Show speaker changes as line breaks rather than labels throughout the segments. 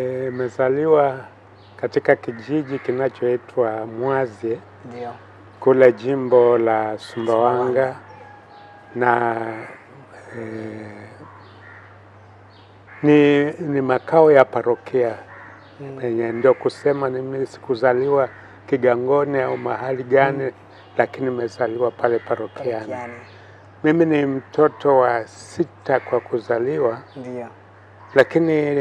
Nimezaliwa katika kijiji kinachoitwa Mwazie.
Ndio.
Kule jimbo la Sumbawanga na ni makao ya parokia. Ndio kusema mimi sikuzaliwa Kigangoni au mahali gani, lakini nimezaliwa pale parokiani. Mimi ni mtoto wa 6 kwa kuzaliwa.
Ndio.
Lakini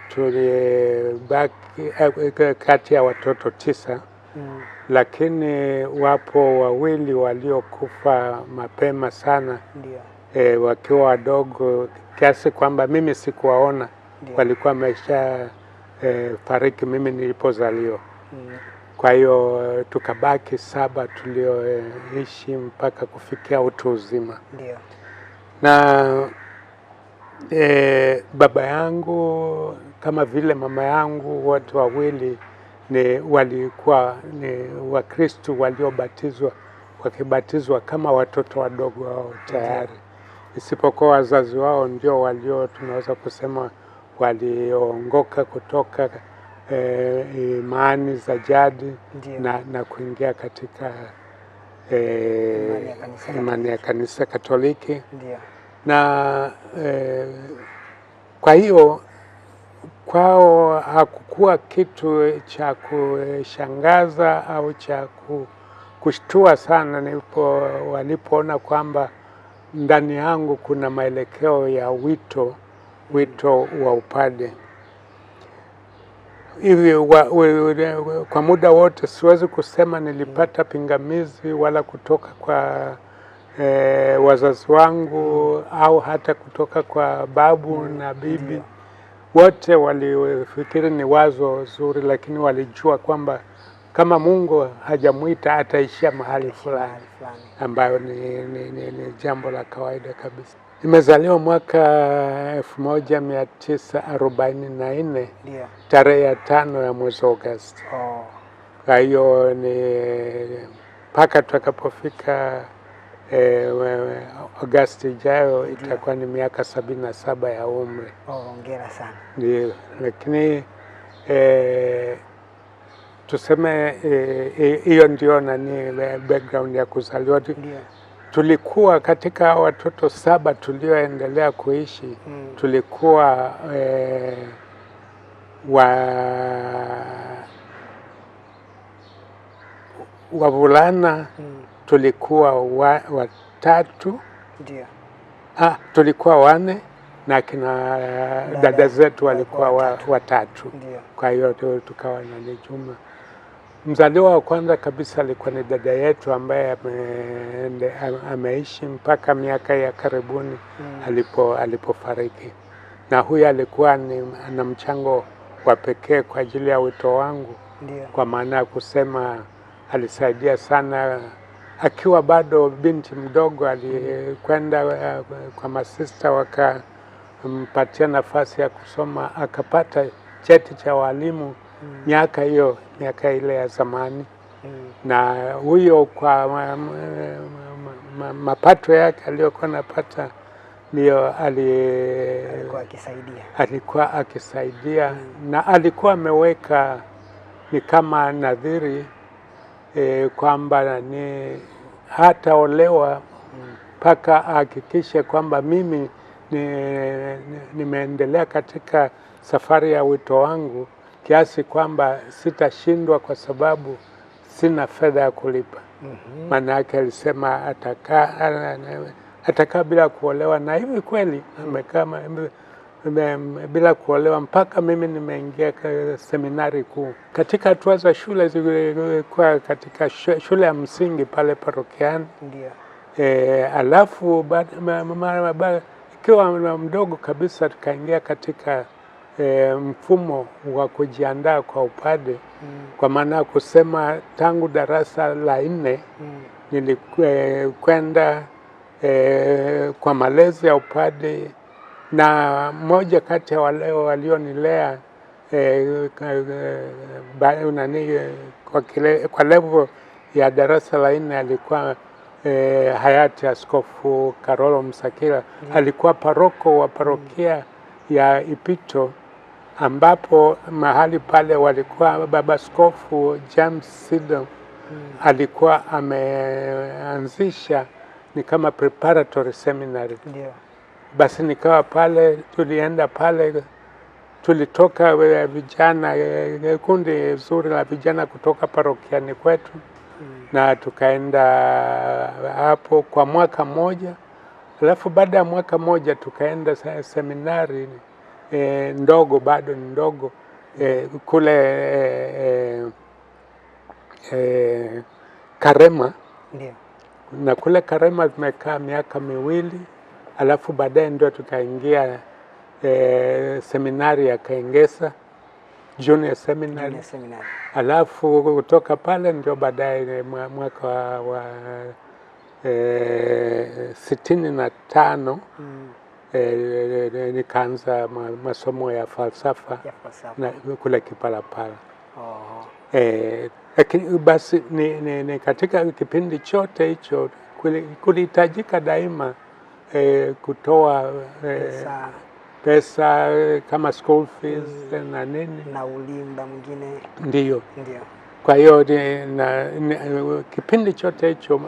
tulibaki kati ya watoto 9. Lakini wapo wawili waliokufa mapema sana.
Ndio.
Wakiwa wadogo kiasi kwamba mimi sikuwaona. Walikuwa wamesha fariki mimi nilipozaliwa. Kwa hiyo tukabaki 7 tulioishi mpaka kufikia utu uzima.
Ndio.
Na baba yangu kama vile mama yangu wote wawili walikuwa ni Wakristo wakibatizwa kama watoto wadogo wao tayari. Isipokuwa wazazi wao ndio tunaweza kusema waliongoka kutoka imani za jadi na kuingia katika imani ya kanisa Katoliki.
Ndio.
Na kwa hiyo kwao hakukuwa kitu cha kushangaza au cha kushtua sana walipoona kwamba ndani yangu kuna maelekeo ya wito wa upade. Hivi kwa muda wote siwezi kusema nilipata pingamizi wala kutoka kwa wazazi wangu au hata kutoka kwa babu na bibi. Wote walifikiri ni wazo zuri, lakini walijua kwamba kama Mungu hajamuita ataishia mahali fulani, ambayo ni jambo la kawaida kabisa. Nimezaliwa mwaka 1944 tarehe ya 5 ya mwezi Agosti. Kwa hiyo ni mpaka tutakapofika Agosti ijayo itakuwa ni miaka 77 ya umri.
Hongera sana.
Ndio, lakini tuseme hiyo ndio background ya kuzaliwa. Tulikuwa katika watoto 7 tulioendelea kuishi. Tulikuwa wavulana tulikuwa 3.
Ndio.
Tulikuwa 4 na kina dada zetu walikuwa 3.
Ndio.
Kwa hiyo tukawa na jumla. Mzaliwa wa kwanza kabisa alikuwa ni dada yetu ambaye ameishi mpaka miaka ya karibuni alipofariki. Na huyu alikuwa ana mchango wa pekee kwa ajili ya wito wangu.
Ndio.
Kwa maana ya kusema alisaidia sana. Akiwa bado binti mdogo alikwenda kwa masista wakampatia nafasi ya kusoma, akapata cheti cha walimu miaka ile ya zamani. Na huyo kwa mapato yake aliyokuwa anapata ndio alikuwa akisaidia. Na alikuwa ameweka ni kama nadhiri kwamba ni hataolewa mpaka ahakikishe kwamba mimi nimeendelea katika safari ya wito wangu kiasi kwamba sitashindwa kwa sina fedha ya kulipa. Maana yake alisema atakaa bila kuolewa, na hivi kweli amekaa bila kuolewa mpaka mimi nimeingia seminari kuu. Katika hatua za shule zilikuwa katika shule ya msingi pale parokiani.
Ndio.
Alafu ikiwa mdogo kabisa tukaingia katika mfumo wa kujiandaa kwa upade. Kwa maana kusema tangu darasa la 4 nilikwenda kwa malezi ya upade. Na mmoja kati ya wale walionilea kwa level ya darasa la 4 alikuwa hayati Askofu Karolo Msakila. Alikuwa paroko wa parokia ya Ipito ambapo mahali pale walikuwa Baba Askofu James Sido alikuwa ameanzisha ni kama preparatory seminary.
Ndio.
Basi nikawa pale, tulienda pale, tulitoka vijana, kundi zuri la vijana kutoka parokiani kwetu na tukaenda hapo kwa mwaka mmoja. Alafu baada ya mwaka mmoja tukaenda seminari ndogo, bado ni ndogo, kule Karema.
Ndio.
Na kule Karema tumekaa miaka miwili, alafu baadaye ndio tukaingia seminari ya Kaengesa, Junior Seminary. Alafu kutoka pale ndio baadaye mwaka wa 65 nikaanza masomo ya falsafa na kule Kipalapala. Lakini basi ni katika kipindi chote hicho kulihitajika daima kutoa pesa kama school fees na nini
na ulimba mwingine.
Ndio. Kwa hiyo kipindi chote hicho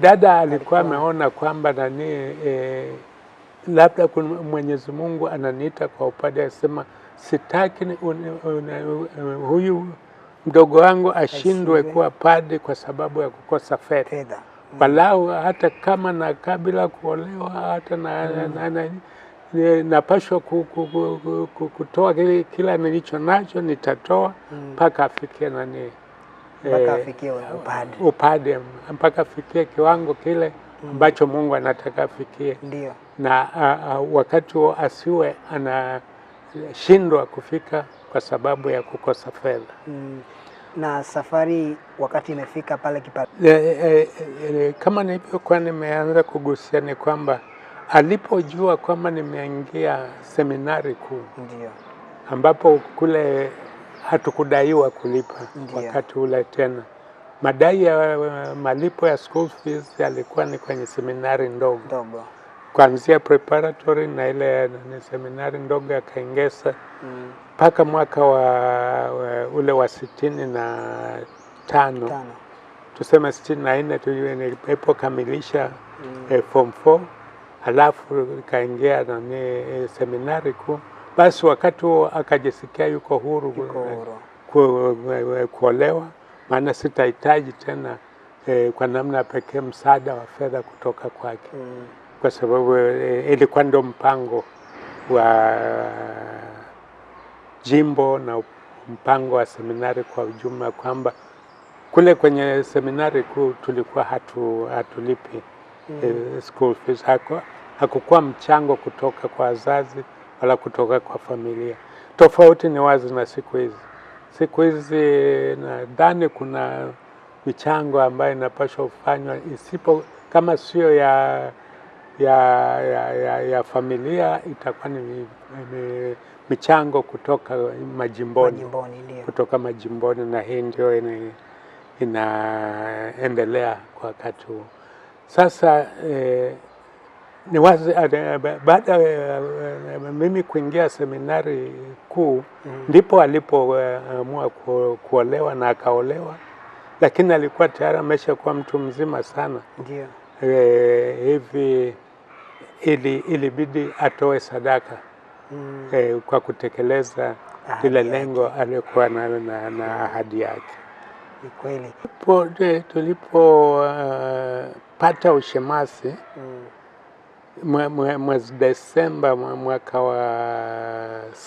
dada alikuwa ameona kwamba labda Mwenyezi Mungu ananiita kwa upande, asema sitaki huyu mdogo wangu ashindwe kuwa padri kwa sababu ya kukosa fedha. Walau hata kama na kabila kuolewa, hata napashwa kutoa kila nilicho nacho nitatoa mpaka afikie upade, mpaka afikie kiwango kile ambacho Mungu anataka afikie.
Ndio.
Na wakati huo asiwe anashindwa kufika kwa sababu ya kukosa fedha.
Na safari wakati imefika pale
kama nilivyokuwa nimeanza kugusia ni kwamba alipojua kwamba nimeingia seminari kuu,
ndio,
ambapo kule hatukudaiwa kulipa. Ndiyo. Wakati ule tena madai ya malipo ya school fees yalikuwa ni kwenye seminari ndogo. Kuanzia preparatory na ile ni seminari ndogo ya Kaengesa mpaka mwaka ule wa 65 tuseme 64 nilipokamilisha form 4, alafu kaingia seminari kuu. Basi wakati huo akajisikia yuko huru kuolewa, maana sitahitaji tena kwa namna pekee msaada wa fedha kutoka kwake. Kwa sababu ilikuwa ndo mpango wa jimbo na mpango wa seminari kwa ujumla, kwamba kule kwenye seminari kuu tulikuwa hatulipi school fees. Hakukuwa mchango kutoka kwa wazazi wala kutoka kwa familia. Tofauti ni wazi na siku hizi. Siku hizi nadhani kuna michango ambayo inapaswa kufanywa, kama sio ya familia, itakuwa ni michango kutoka majimboni. Kutoka majimboni, na hii ndio inaendelea kwa wakati huu. Sasa ni wazi baada mimi kuingia seminari kuu ndipo alipoamua kuolewa na akaolewa, lakini alikuwa tayari ameshakuwa mtu mzima sana.
Ndio.
Hivi ilibidi atoe sadaka kwa kutekeleza ile lengo aliyokuwa na ahadi yake.
Ni kweli.
Tulipopata ushemasi mwezi Desemba mwaka wa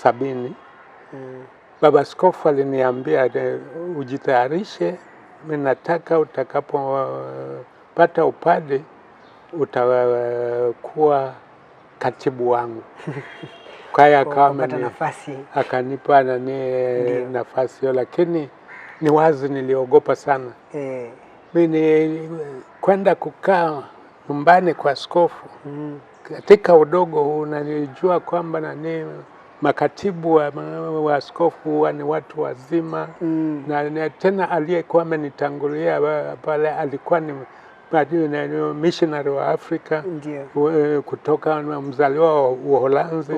70, Baba Askofu aliniambia ujitayarishe, mimi nataka utakapopata upade utakuwa katibu wangu. Kwa hiyo akanipa nafasi hiyo, lakini ni wazi niliogopa sana. Mimi kwenda kukaa nyumbani kwa askofu katika udogo huu, na nilijua kwamba makatibu wa askofu ni watu wazima, na tena aliyekuwa amenitangulia pale alikuwa ni baadaye missionary wa Afrika,
ndio,
kutoka mzaliwa wa Uholanzi,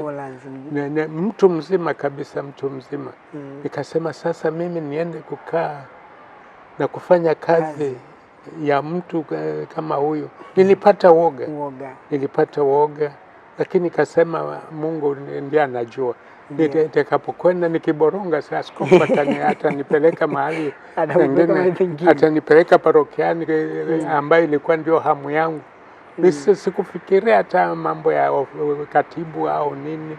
mtu mzima kabisa, mtu mzima. Nikasema sasa mimi niende kukaa na kufanya kazi ya mtu kama huyu. Nilipata woga, lakini nikasema Mungu ndiye anajua. Nitakapokwenda nikiboronga, askofu atanipeleka mahali pengine, atanipeleka parokiani ambayo ilikuwa ndio hamu yangu. Sikufikiria hata mambo ya katibu au nini.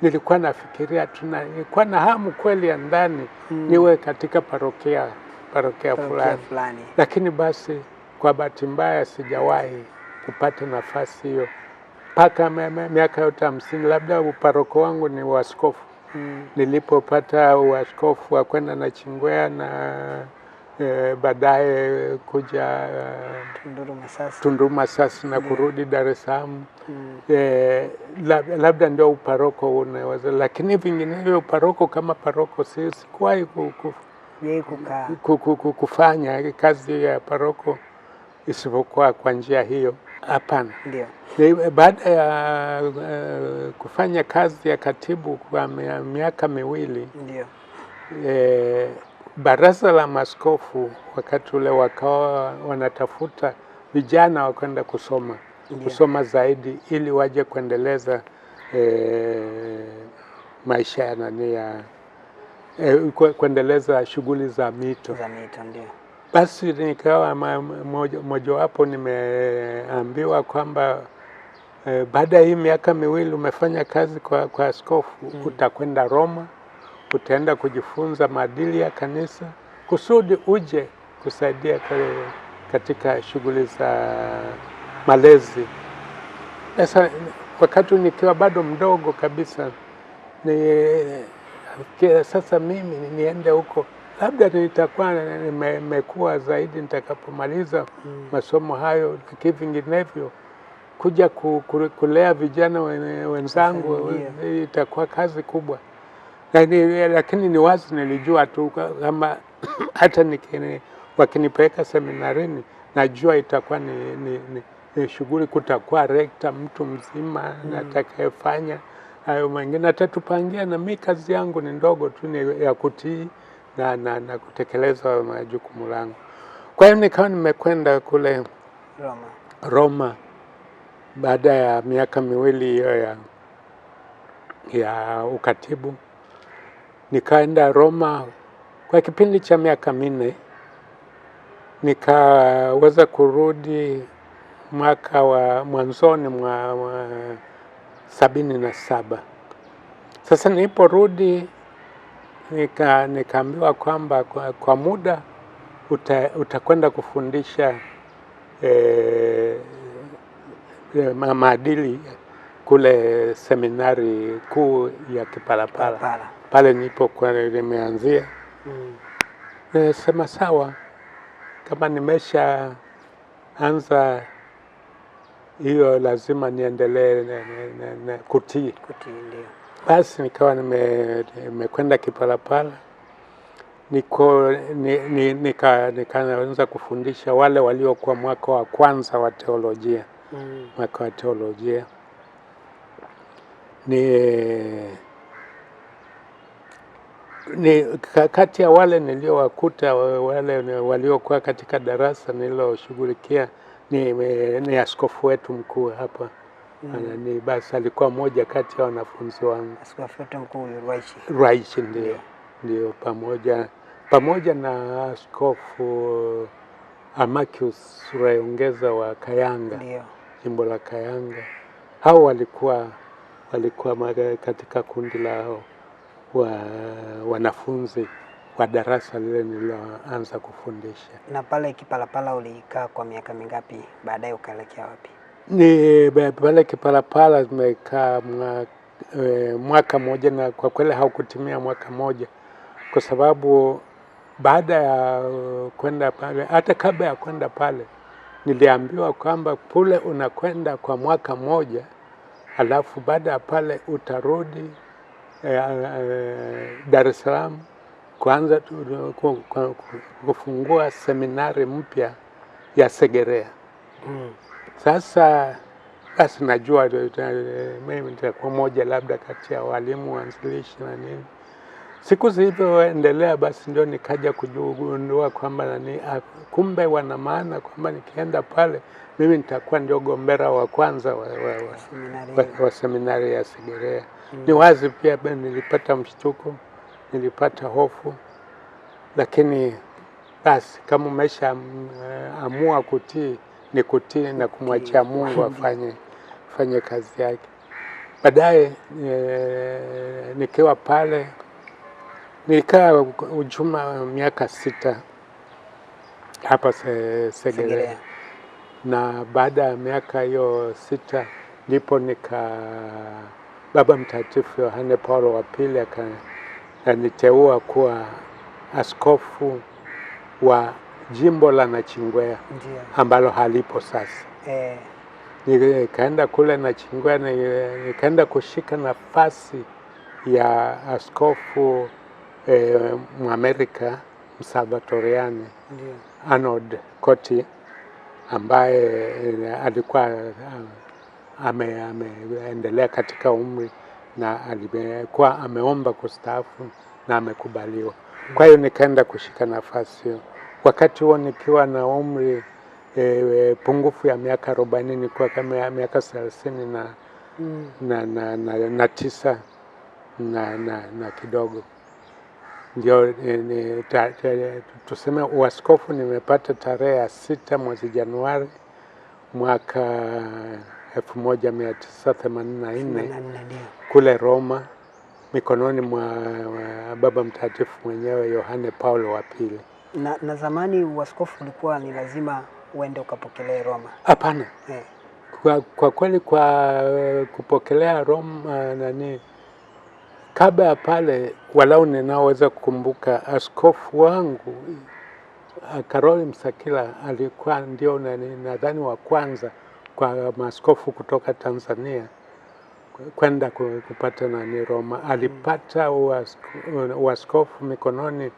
Nilikuwa nafikiria nilikuwa na hamu kweli ya ndani niwe katika parokia fulani. Lakini basi kwa bahati mbaya sijawahi kupata nafasi hiyo mpaka miaka yote 50. Labda uparoko wangu ni uaskofu. Nilipopata uaskofu wa kwenda Nachingwea na baadaye kuja Tunduru Masasi na kurudi Dar es Salaam. Labda ndio uparoko unaweza, lakini vinginevyo uparoko kama paroko sikuwahi kufanya kazi ya paroko isipokuwa kwa njia hiyo. Hapana.
Ndio.
Baada ya kufanya kazi ya katibu kwa miaka miwili,
ndio,
baraza la maaskofu wakati ule wakawa wanatafuta vijana wa kwenda kusoma zaidi ili waje kuendeleza maisha ya kuendeleza shughuli za mito.
Ndio.
Basi nikawa mojawapo nimeambiwa kwamba baada ya hii miaka miwili umefanya kazi kwa askofu, utakwenda Roma, utaenda kujifunza maadili ya kanisa kusudi uje kusaidia katika shughuli za malezi. Wakati nikiwa bado mdogo kabisa, sasa mimi niende huko, labda nitakuwa nimekuwa zaidi nitakapomaliza masomo hayo, lakini vinginevyo kuja kulea vijana wenzangu itakuwa kazi kubwa. Lakini ni wazi nilijua tu kama hata wakinipeleka seminarini, najua itakuwa ni shughuli, kutakuwa rekta mtu mzima atakayefanya hayo mengine, atatupangia, na mimi kazi yangu ni ndogo tu, ni ya kutii na kutekeleza majukumu langu. Kwa hiyo nikawa nimekwenda kule Roma baada ya miaka miwili hiyo ya ukatibu. Nikaenda Roma kwa kipindi cha miaka 4, nikaweza kurudi mwaka wa mwanzoni mwa 77. Sasa niliporudi nikaambiwa kwamba kwa muda utakwenda kufundisha maadili kule seminari kuu ya Kipalapala. Pale nilipokuwa nimeanzia. Nasema sawa, kama nimesha anza hiyo lazima niendelee na kutii.
Ndio.
Basi nikawa nimekwenda Kipalapala, nikaanza kufundisha wale waliokuwa mwaka wa kwanza wa teolojia. Mwaka wa teolojia ni kati ya wale niliowakuta, wale waliokuwa katika darasa nililoshughulikia ni askofu wetu mkuu hapa. Basi alikuwa mmoja kati ya wanafunzi wangu.
Askofu wetu mkuu
Ruwaichi, ndio pamoja na askofu Amachius Rweyongeza wa Kayanga.
Ndio.
Jimbo la Kayanga. Hao walikuwa katika kundi lao wanafunzi wa darasa lile nililoanza kufundisha.
Na pale Kipalapala ulikaa kwa miaka mingapi, baadaye ukaelekea wapi?
Ni pale Kipalapala nimekaa mwaka mmoja, na kwa kweli haukutimia mwaka mmoja, kwa sababu baada ya kwenda pale, hata kabla ya kwenda pale niliambiwa kwamba kule unakwenda kwa mwaka mmoja, alafu baada ya pale utarudi Dar es Salaam kufungua seminari mpya ya Segerea. Sasa basi najua mimi nitakuwa moja labda kati ya walimu waanzilishi na nini. Siku zilivyoendelea basi ndio nikaja kugundua kwamba kumbe wana maana kwamba nikienda pale mimi nitakuwa ndio gombera wa kwanza wa seminari ya Segerea. Ni wazi pia nilipata mshtuko, nilipata hofu, lakini basi kama umesha amua kutii ni kutii na kumwachia Mungu afanye kazi yake. Baadaye nikiwa pale nilikaa ujuma miaka 6 hapa Segerea. Na baada ya miaka hiyo 6 ndipo Baba Mtakatifu Yohane Paulo wa Pili akaniteua kuwa askofu wa jimbo la Nachingwea ambalo halipo sasa. Nikaenda kule Nachingwea, nikaenda kushika nafasi ya askofu Mwamerika Msalvatoriani Arnold Koti, ambaye alikuwa ameendelea katika umri na alikuwa ameomba kustaafu na amekubaliwa. Kwa hiyo nikaenda kushika nafasi hiyo. Wakati huo nikiwa na umri pungufu ya miaka 40, nilikuwa kama miaka 30 na 9 na kidogo. Ndio tuseme uaskofu nimepata tarehe ya 6 mwezi Januari mwaka 1984 kule Roma, mikononi mwa Baba Mtakatifu mwenyewe Yohane Paulo wa Pili.
Na zamani uaskofu ulikuwa ni lazima uende ukapokelea Roma?
Hapana. Kwa kweli kwa kupokelea Roma kabla ya pale, walau ninaoweza kukumbuka, askofu wangu Karoli Msakila alikuwa ndio nadhani wa kwanza kwa maaskofu kutoka Tanzania kwenda kupata Roma. Alipata uaskofu mikononi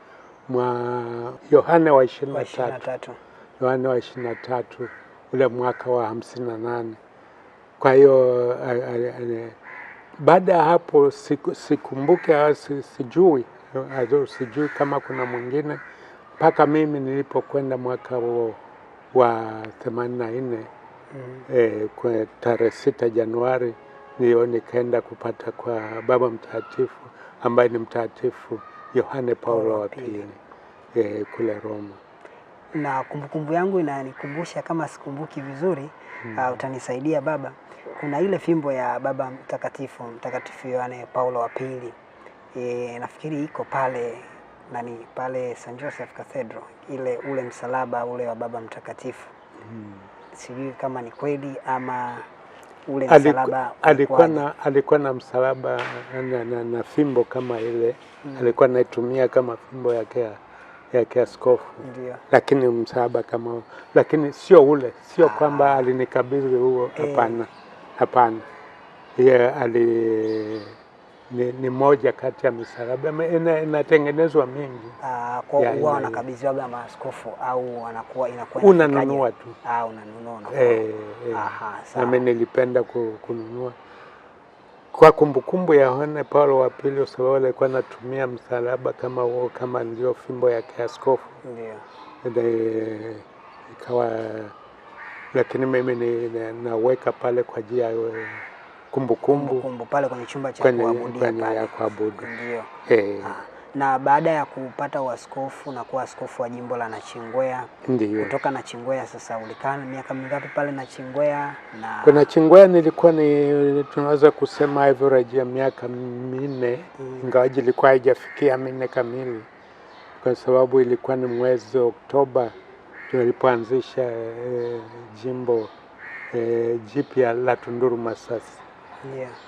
mwa Yohane wa 23. Yohane wa 23 ule mwaka wa 58. Kwa hiyo baada ya hapo sikumbuke, sijui kama kuna mwingine, mpaka mimi nilipokwenda mwaka wa 84 kwa tarehe 6 Januari ndio nikaenda kupata kwa Baba Mtakatifu ambaye ni Mtakatifu Yohane Paulo wa Pili kule Roma.
Na kumbukumbu yangu inanikumbusha, kama sikumbuki vizuri, utanisaidia baba, kuna ile fimbo ya Baba Mtakatifu Yohane Paulo wa Pili, nafikiri iko pale pale St. Joseph Cathedral, ule msalaba ule wa Baba Mtakatifu. Sijui kama ni kweli ama ule msalaba
alikuwa na msalaba na fimbo kama ile. Alikuwa anaitumia kama fimbo yake askofu. Lakini msalaba kama, lakini sio kwamba alinikabidhi huo, hapana. Yeye ni moja kati ya misalaba inatengenezwa mingi.
Kwa huwa wanakabidhiwa labda maaskofu au inakuwa
unanunua tu?
Unanunua.
Na mimi nilipenda kununua kwa kumbukumbu ya Yohane Paulo wa Pili, sababu alikuwa anatumia msalaba kama huo, kama ndio fimbo ya askofu. Ikawa, lakini mimi naweka pale kwa ajili ya kumbukumbu
pale kwenye chumba cha kuabudu. Ndio. Na baada ya kupata uaskofu na kuwa askofu wa jimbo la Nachingwea, kutoka Nachingwea sasa ulikaa miaka mingapi pale Nachingwea?
Kwa Nachingwea nilikuwa tunaweza kusema average ya miaka 4, ingawaje ilikuwa haijafikia 4 kamili, kwa sababu ilikuwa ni mwezi Oktoba tulipoanzisha jimbo jipya la Tunduru Masasi.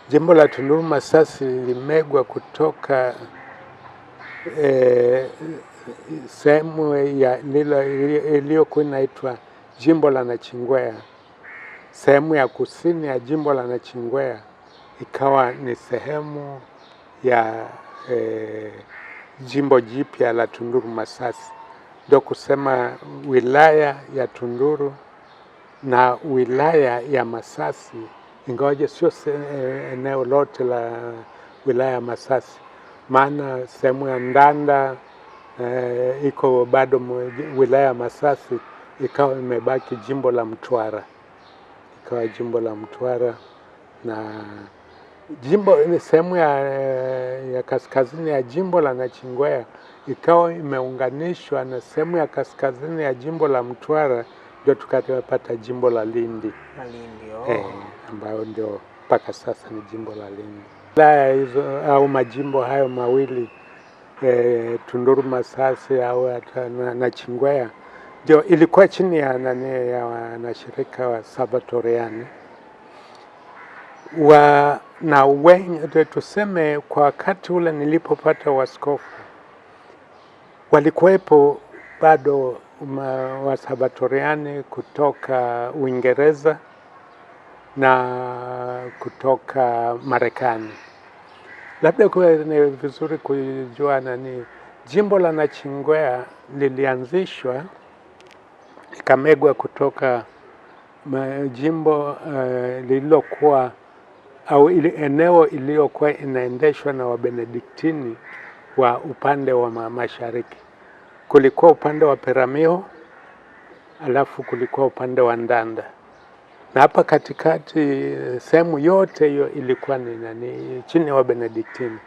Jimbo la Tunduru Masasi limegwa kutoka sehemu iliyokuwa inaitwa jimbo la Nachingwea. Sehemu ya kusini ya jimbo la Nachingwea ikawa ni sehemu ya jimbo jipya la Tunduru Masasi. Ndio kusema wilaya ya Tunduru na wilaya ya Masasi, ingawaje sio eneo lote la wilaya ya Masasi, maana sehemu ya Ndanda iko bado wilaya ya Masasi, ikawa imebaki jimbo la Mtwara, na jimbo sehemu ya kaskazini ya jimbo la Nachingwea ikawa imeunganishwa na sehemu ya kaskazini ya jimbo la Mtwara, ndio tukapata jimbo la Lindi, ambayo ndio mpaka sasa ni jimbo la Lindi. Wilaya hizo au majimbo hayo mawili Tunduru Masasi au Nachingwea ndio ilikuwa chini ya wanashirika wa Salvatoriani na wengi, tuseme kwa wakati ule nilipopata waskofu walikuwepo bado Wasalvatoriani kutoka Uingereza na kutoka Marekani. Labda kwa ni vizuri kujua jimbo la Nachingwea lilianzishwa ikamegwa kutoka jimbo lililokuwa au eneo iliyokuwa inaendeshwa na Wabenediktini wa upande wa mashariki. Kulikuwa upande wa Peramiho, alafu kulikuwa upande wa Ndanda, na hapa katikati sehemu yote hiyo ilikuwa ni chini ya Wabenediktini.